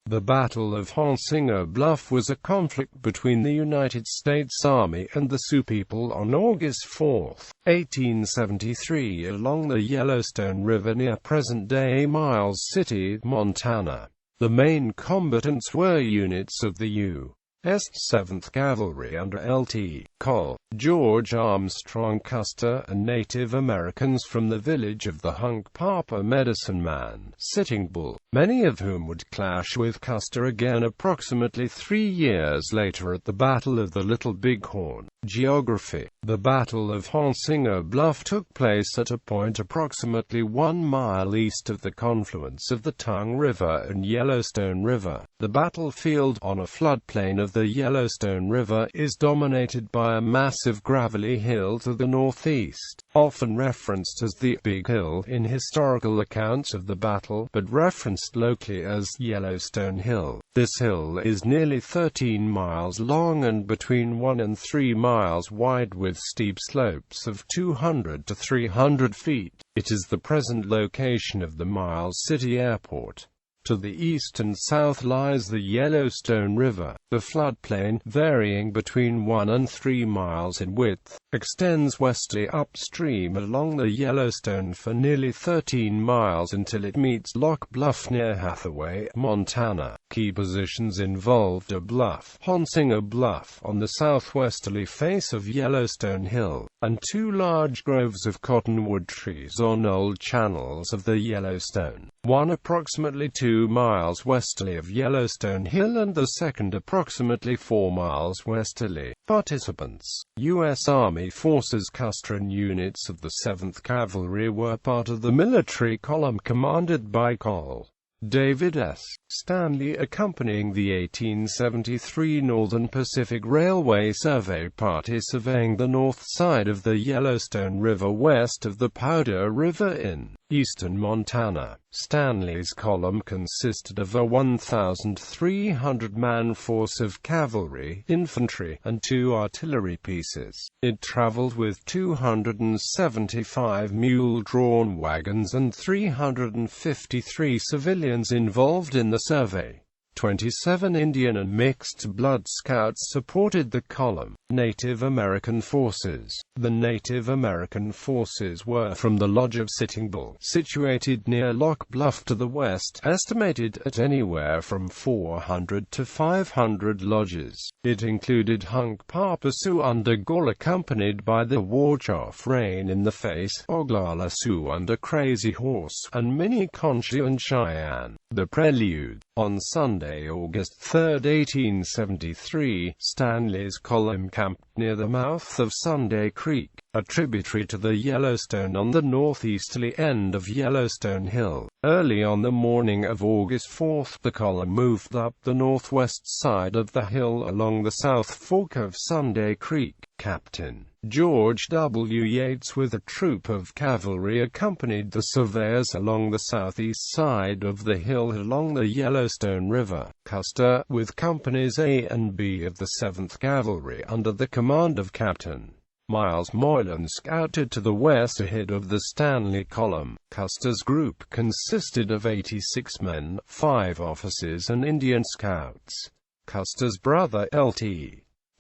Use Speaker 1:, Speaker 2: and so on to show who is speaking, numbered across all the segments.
Speaker 1: The Battle of Honsinger Bluff was a conflict between the United States Army and the Sioux people on August 4, 1873 along the Yellowstone River near present-day Miles City, Montana. The main combatants were units of the U.S.7th Cavalry under Lt.Col. George Armstrong Custer and Native Americans from the village of the Hunkpapa Medicine Man, Sitting Bull, many of whom would clash with Custer again approximately 3 years later at the Battle of the Little Bighorn. Geography. The Battle of Honsinger Bluff took place at a point approximately 1 mile east of the confluence of the Tongue River and Yellowstone River. The battlefield, on a floodplain of the Yellowstone River, is dominated by a massive gravelly hill to the northeast, often referenced as the Big Hill in historical accounts of the battle, but referenced locally as Yellowstone Hill. This hill is nearly 13 miles long and between 1 and 3 miles wide with steep slopes of 200 to 300 feet. It is the present location of the Miles City Airport. To the east and south lies the Yellowstone River. The floodplain, varying between 1 and 3 miles in width, extends westerly upstream along the Yellowstone for nearly 13 miles until it meets Lock Bluff near Hathaway, Montana. Key positions involved a bluff, Honsinger Bluff, on the southwesterly face of Yellowstone Hill, and 2 large groves of cottonwood trees on old channels of the Yellowstone, one approximately 2 miles westerly of Yellowstone Hill and the second approximately 4 miles westerly. Participants: U.S. Army Forces. Custer and units of the 7th Cavalry were part of the military column commanded by Col. David S. Stanley, accompanying the 1873 Northern Pacific Railway Survey Party surveying the north side of the Yellowstone River west of the Powder River in eastern Montana. Stanley's column consisted of a 1,300-man force of cavalry, infantry, and 2 artillery pieces. It traveled with 275 mule-drawn wagons and 353 civilians involved in the survey. 27 Indian and mixed-blood scouts supported the column. Native American forces. The Native American forces were from the Lodge of Sitting Bull, situated near Lock Bluff to the west, estimated at anywhere from 400 to 500 lodges. It included Hunkpapa Sioux under Gall accompanied by the Warchoff Rain in the Face, Oglala Sioux under Crazy Horse, and Minneconche and Cheyenne. The Prelude. On Sunday, August 3, 1873, Stanley's column camped near the mouth of Sunday Creek, a tributary to the Yellowstone on the northeasterly end of Yellowstone Hill. Early on the morning of August 4, the column moved up the northwest side of the hill along the south fork of Sunday Creek. Captain George W. Yates with a troop of cavalry accompanied the surveyors along the southeast side of the hill along the Yellowstone River. Custer, with companies A and B of the 7th Cavalry under the command of Captain Miles Moylan, scouted to the west ahead of the Stanley column. Custer's group consisted of 86 men, 5 officers and Indian scouts. Custer's brother Lt.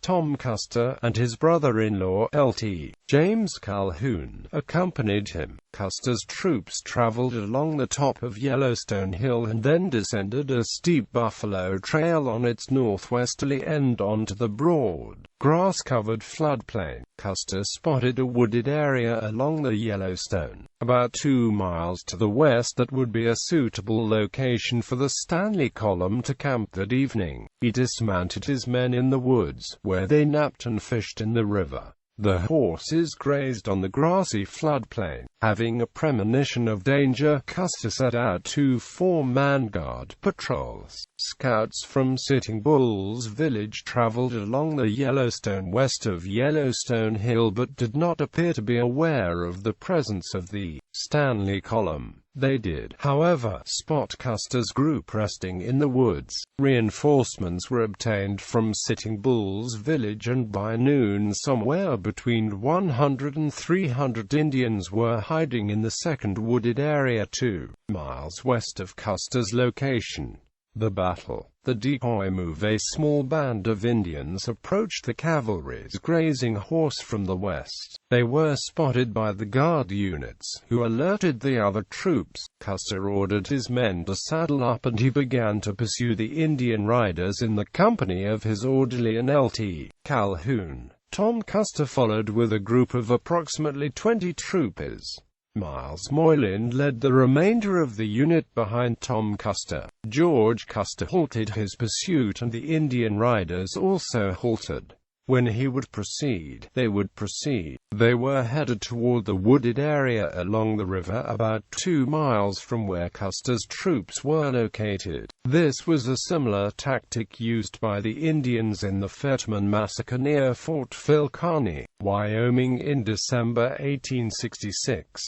Speaker 1: Tom Custer, and his brother-in-law, Lt. James Calhoun, accompanied him. Custer's troops traveled along the top of Yellowstone Hill and then descended a steep buffalo trail on its northwesterly end onto the broad, grass-covered floodplain. Custer spotted a wooded area along the Yellowstone, about 2 miles to the west, that would be a suitable location for the Stanley column to camp that evening. He dismounted his men in the woods, where they napped and fished in the river. The horses grazed on the grassy floodplain. Having a premonition of danger, Custer set out 2 4-man guard patrols. Scouts from Sitting Bull's village traveled along the Yellowstone west of Yellowstone Hill but did not appear to be aware of the presence of the Stanley column. They did, however, spot Custer's group resting in the woods. Reinforcements were obtained from Sitting Bull's village, and by noon somewhere between 100 and 300 Indians were hiding in the second wooded area 2 miles west of Custer's location. The battle. The decoy move. A small band of Indians approached the cavalry's grazing horse from the west. They were spotted by the guard units, who alerted the other troops. Custer ordered his men to saddle up and he began to pursue the Indian riders in the company of his orderly and Lt. Calhoun. Tom Custer followed with a group of approximately 20 troopers. Miles Moylan led the remainder of the unit behind Tom Custer. George Custer halted his pursuit and the Indian riders also halted. When he would proceed, they would proceed. They were headed toward the wooded area along the river about 2 miles from where Custer's troops were located. This was a similar tactic used by the Indians in the Fetterman Massacre near Fort Phil Kearny, Wyoming in December 1866.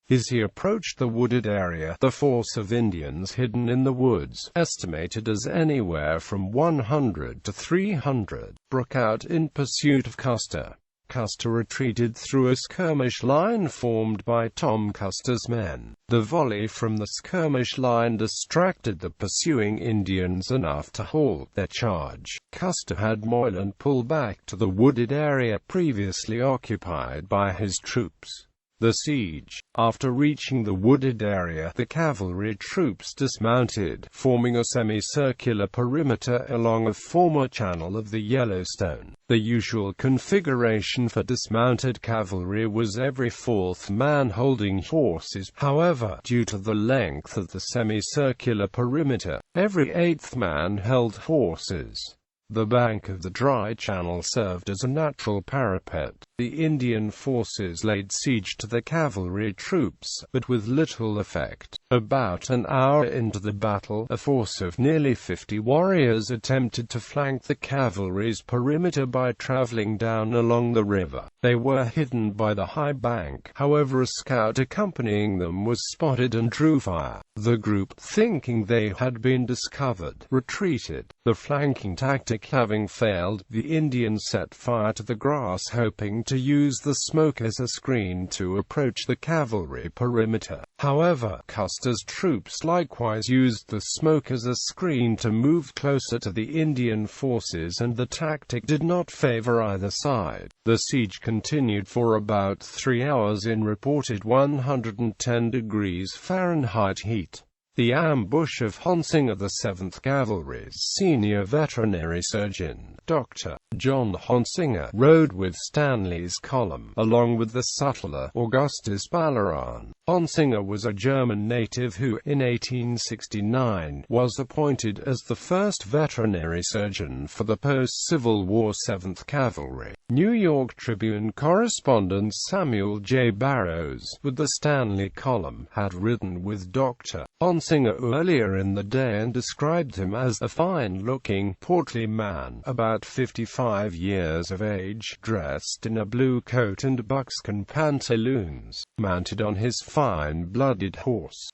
Speaker 1: As he approached the wooded area, the force of Indians hidden in the woods, estimated as anywhere from 100 to 300, broke out in pursuit of Custer. Custer retreated through a skirmish line formed by Tom Custer's men. The volley from the skirmish line distracted the pursuing Indians enough to halt their charge. Custer had Moylan pull back to the wooded area previously occupied by his troops. The siege. After reaching the wooded area, the cavalry troops dismounted, forming a semicircular perimeter along a former channel of the Yellowstone. The usual configuration for dismounted cavalry was every fourth man holding horses. However, due to the length of the semicircular perimeter, every eighth man held horses. The bank of the dry channel served as a natural parapet. The Indian forces laid siege to the cavalry troops, but with little effect. About an hour into the battle, a force of nearly 50 warriors attempted to flank the cavalry's perimeter by traveling down along the river. They were hidden by the high bank. However, a scout accompanying them was spotted and drew fire. The group, thinking they had been discovered, retreated. The flanking tactic having failed, the Indians set fire to the grass, hoping to use the smoke as a screen to approach the cavalry perimeter. However, Custer's troops likewise used the smoke as a screen to move closer to the Indian forces, and the tactic did not favor either side. The siege continued for about 3 hours in reported 110 degrees Fahrenheit heat. The ambush of Honsinger, the 7th Cavalry's senior veterinary surgeon, Dr. John Honsinger, rode with Stanley's column, along with the sutler, Augustus Balleran. Honsinger was a German native who, in 1869, was appointed as the first veterinary surgeon for the post-Civil War 7th Cavalry. New York Tribune correspondent Samuel J. Barrows, with the Stanley column, had ridden with Dr. Honsinger earlier in the day and described him as a fine-looking, portly man, about 55 years of age, dressed in a blue coat and buckskin pantaloons, mounted on his fine-blooded horse.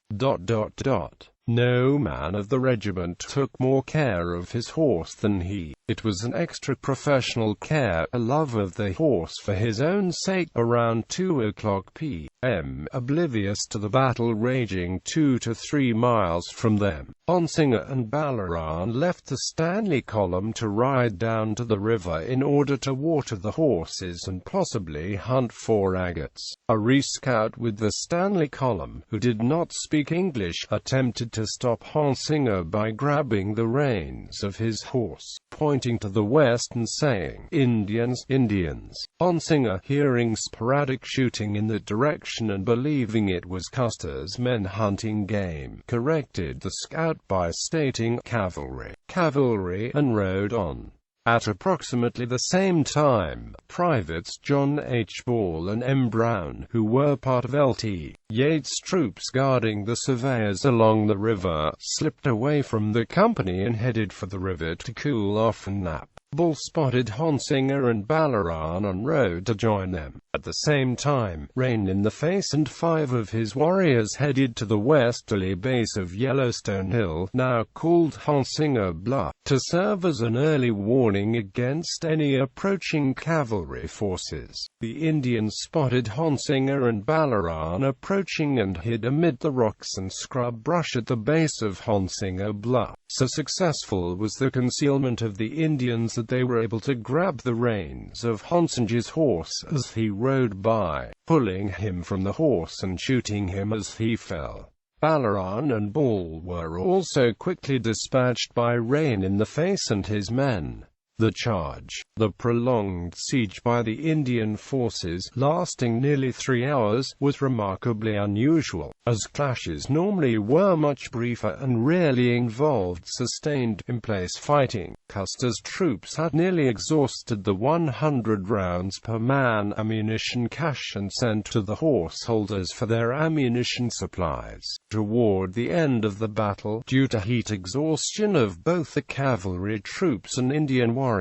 Speaker 1: No man of the regiment took more care of his horse than he. It was an extra professional care, a love of the horse for his own sake. Around 2 o'clock p.m., oblivious to the battle raging 2 to 3 miles from them, Honsinger and Balleran left the Stanley column to ride down to the river in order to water the horses and possibly hunt for agates. A re-scout with the Stanley column, who did not speak English, attempted to stop Honsinger by grabbing the reins of his horse, pointing to the west and saying, "Indians, Indians." Honsinger, hearing sporadic shooting in that direction and believing it was Custer's men hunting game, corrected the scout by stating cavalry, and rode on. At approximately the same time, Privates John H. Ball and M. Brown, who were part of Lt. Yates' troops guarding the surveyors along the river, slipped away from the company and headed for the river to cool off and nap. Bull spotted Honsinger and Balaran en route to join them. At the same time, Rain in the Face and 5 of his warriors headed to the westerly base of Yellowstone Hill, now called Honsinger Bluff, to serve as an early warning against any approaching cavalry forces. The Indians spotted Honsinger and Balaran approaching and hid amid the rocks and scrub brush at the base of Honsinger Bluff. So successful was the concealment of the Indians that they were able to grab the reins of Honsinger's horse as he rode by, pulling him from the horse and shooting him as he fell. Balaran and Bull were also quickly dispatched by Rain in the Face and his men. The charge, the prolonged siege by the Indian forces, lasting nearly 3 hours, was remarkably unusual, as clashes normally were much briefer and rarely involved sustained, in-place fighting. Custer's troops had nearly exhausted the 100 rounds per man ammunition cache and sent to the horse holders for their ammunition supplies. Toward the end of the battle, due to heat exhaustion of both the cavalry troops and Indian warriors,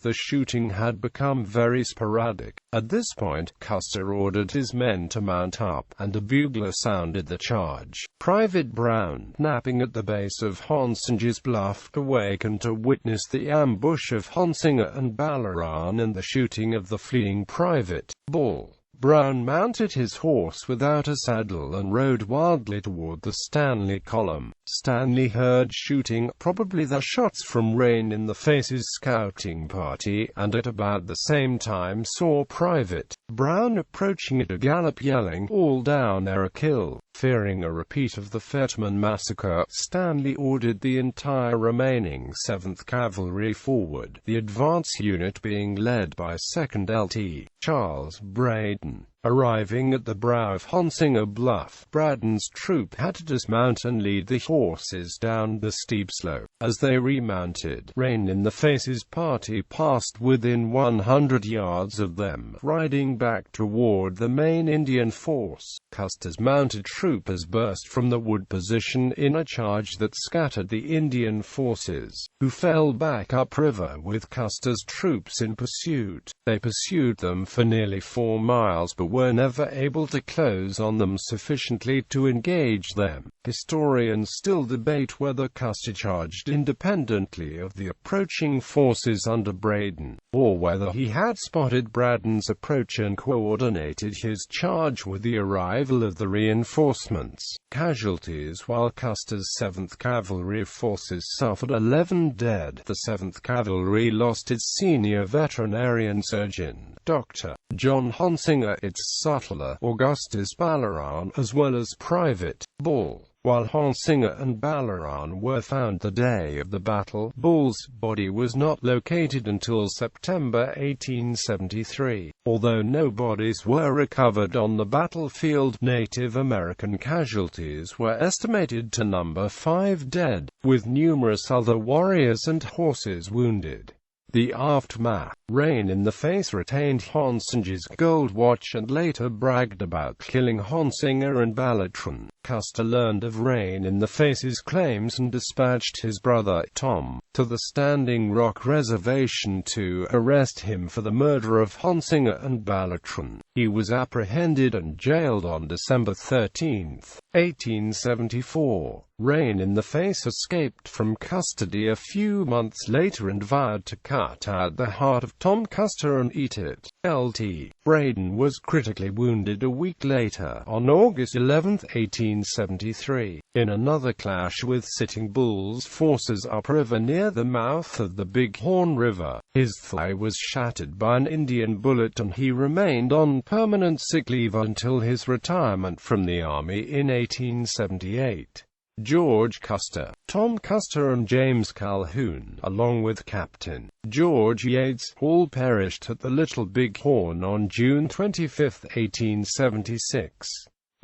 Speaker 1: the shooting had become very sporadic. At this point, Custer ordered his men to mount up, and a bugler sounded the charge. Private Brown, napping at the base of Honsinger's Bluff, awakened to witness the ambush of Honsinger and Balaran and the shooting of the fleeing Private Bull. Brown mounted his horse without a saddle and rode wildly toward the Stanley column. Stanley heard shooting, probably the shots from Rain in the Face's scouting party, and at about the same time saw Private Brown approaching at a gallop yelling, "All down there, a kill." Fearing a repeat of the Fetman massacre, Stanley ordered the entire remaining 7th Cavalry forward, the advance unit being led by 2nd Lt. Charles Braden. Arriving at the brow of Honsinger Bluff, Braden's troop had to dismount and lead the horses down the steep slope. As they remounted, Rain in the Face's party passed within 100 yards of them, riding back toward the main Indian force. Custer's mounted troopers burst from the wood position in a charge that scattered the Indian forces, who fell back upriver with Custer's troops in pursuit. They pursued them for nearly 4 miles but were never able to close on them sufficiently to engage them. Historians still debate whether Custer charged independently of the approaching forces under Braden, or whether he had spotted Braden's approach and coordinated his charge with the arrival of the reinforcements. Casualties: while Custer's 7th Cavalry forces suffered 11 dead, the 7th Cavalry lost its senior veterinarian surgeon, Dr. John Honsinger, its sutler, Augustus Balaran, as well as Private Bull. While Honsinger and Balaran were found the day of the battle, Bull's body was not located until September 1873. Although no bodies were recovered on the battlefield, Native American casualties were estimated to number 5 dead, with numerous other warriors and horses wounded. The aftermath: Rain in the Face retained Honsinger's gold watch and later bragged about killing Honsinger and Balaran. Custer learned of Rain in the Face's claims and dispatched his brother, Tom, to the Standing Rock Reservation to arrest him for the murder of Honsinger and Balaran. He was apprehended and jailed on December 13, 1874. Rain in the Face escaped from custody a few months later and vowed to cut out the heart of Tom Custer and eat it. Lt. Braden was critically wounded a week later, on August 11, 1873, in another clash with Sitting Bull's forces upriver near the mouth of the Big Horn River. His thigh was shattered by an Indian bullet and he remained on permanent sick leave until his retirement from the Army in 1878. George Custer, Tom Custer and James Calhoun, along with Captain George Yates, all perished at the Little Big Horn on June 25, 1876.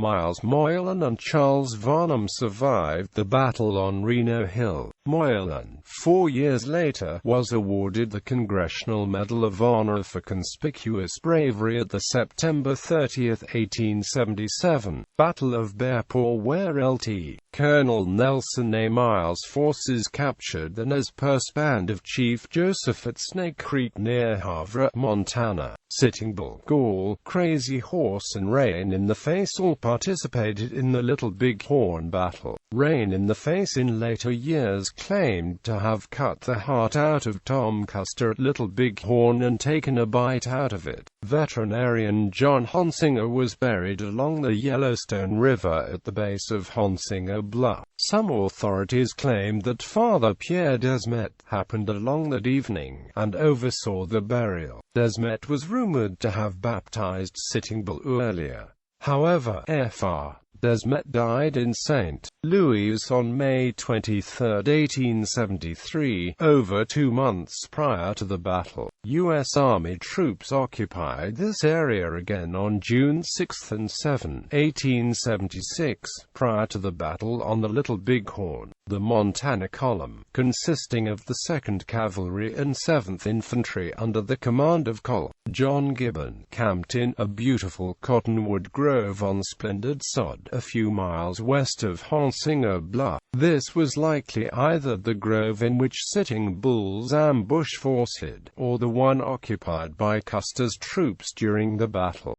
Speaker 1: Miles Moylan and Charles Varnum survived the battle on Reno Hill. Moylan, 4 years later, was awarded the Congressional Medal of Honor for conspicuous bravery at the September 30, 1877, Battle of Bear Paw, where Lt. Colonel Nelson A. Miles' forces captured the Nez Perce band of Chief Joseph at Snake Creek near Havre, Montana. Sitting Bull, Gall, Crazy Horse and Rain in the Face all participated in the Little Big Horn battle. Rain in the Face in later years claimed to have cut the heart out of Tom Custer at Little Big Horn and taken a bite out of it. Veterinarian John Honsinger was buried along the Yellowstone River at the base of Honsinger Bluff. Some authorities claimed that Father Pierre Desmet happened along that evening and oversaw the burial. Desmet was rumored to have baptized Sitting Bull earlier. However, Fr. Desmet died in St. Louis on May 23, 1873, over 2 months prior to the battle. U.S. Army troops occupied this area again on June 6 and 7, 1876, prior to the battle on the Little Big Horn. The Montana Column, consisting of the 2nd Cavalry and 7th Infantry under the command of Col. John Gibbon, camped in a beautiful cottonwood grove on splendid sod a few miles west of Honsinger Bluff. This was likely either the grove in which Sitting Bull's ambush force hid, or the one occupied by Custer's troops during the battle.